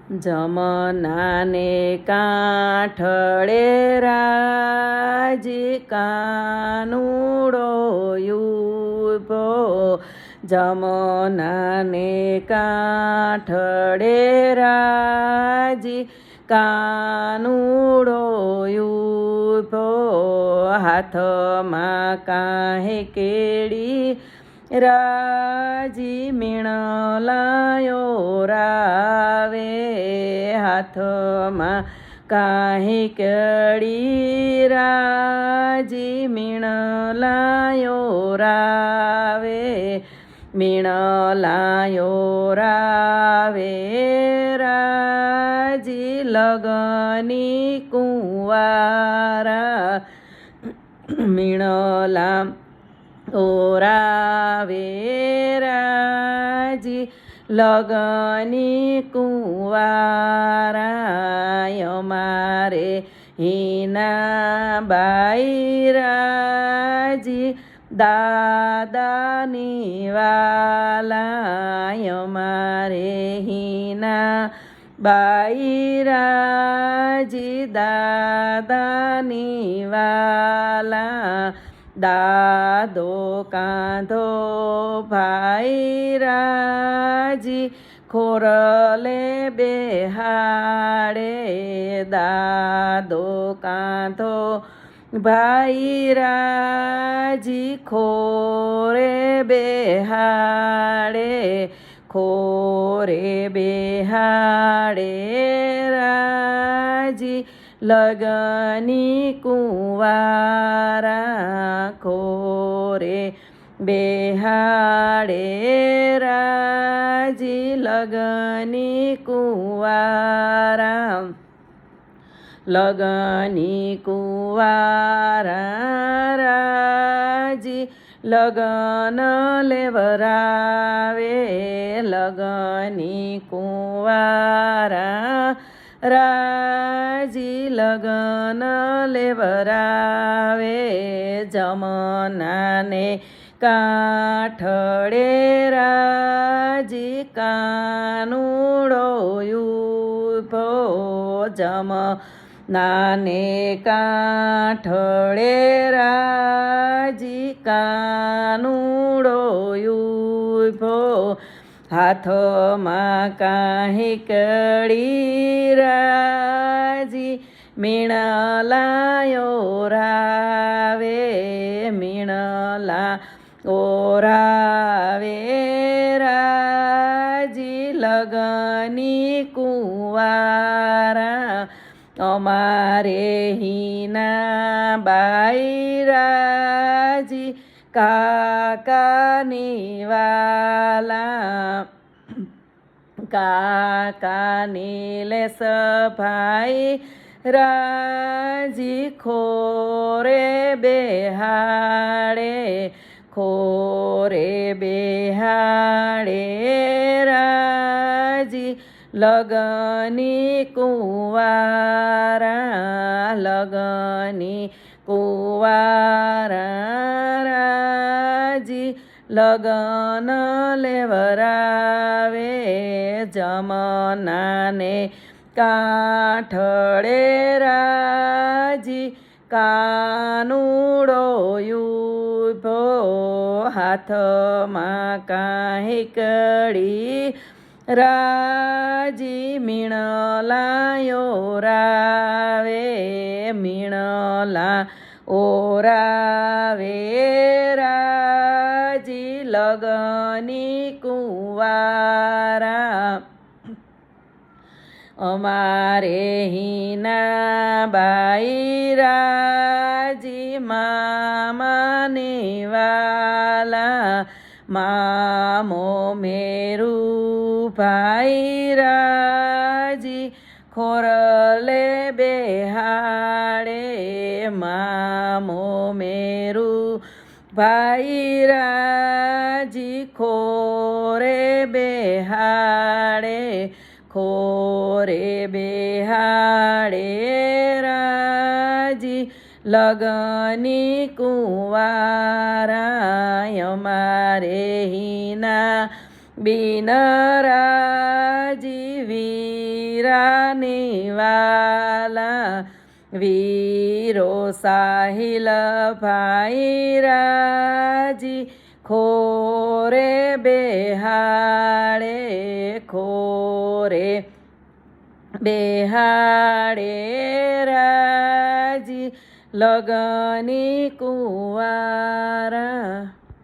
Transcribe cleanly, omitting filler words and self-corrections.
જમનાને કાંઠળે રાજી કાનુડો ઊભો, જમનાને કાંઠળે રાજી કાનુડો ઊભો, હાથમાં કાંહે કેળી રાજી મીણલાયો રાવે, હાથમાં કાંહે કેળી રાજી મીણલાયો રાવે, મીણલાયો રાવે રાજી લગની કુંવારા, મીણલા ઓરાવે રાજી લગની કુંવારા, અમારે હિના બાઈ રાજી દાદાની વાલા, અમારે હિના બાઈ રાજી દાદાની વાલા, દાદો કાંધો ભાઈ રાજી ખોરલે બેહાડે, દાદો કાંધો ભાઈ રાજી ખોરે બેહાડે, ખોરે બેહાડે રાજી લગની કુંવારા, ખોરે બેહાડે રાજી લગની કુંવારા, લગની કુંવારા રાજી લગન લેવરાવે, લગની કુંવારા રાજી લગન લેવરાવે, જમનાને કાંઠળે રાજી કાનુડો ઊભો, જમનાને કાંઠળે રાજી કાનુડો ઊભો, હાથમાં કાંહે કેળી રાજી મીણલાયો રાવે, મીણલા ઓરાવે રાજી લગની કુંવારા, અમારે હિના બાઈ રાજી કાકાની વાલા, કાકાની લેસ ભાઈ રાજી ખોરે બેહાડે, ખોરે બેહાડે રાજી લગની કુંવારા, લગની કુંવારા રાજી લગન લેવરાવે, જમનાને કાંઠળે રાજી કાનુડો ઊભો, હાથમાં કાંહે કેળી રાજી મીણલાયો રાવે, મીણલા ઓરાવે રાજી લગની કુંવારા, અમારે હિના બાઈ રાજી મામાની વાલા, મામો મેરું ભાઈ રાજી ખોરલે બેહાડે, મામો મેરું ભાઈ રાજી ખોરે બેહાડે, ખોરે બેહાડે રાજી લગની કુંવારા, અમારે હિના બિનરાજી વીર વીરાની વાલા વીરો સાહિલ ભાઈ રાજી ખોરે બેહાડે રાજી લગની કુંવારા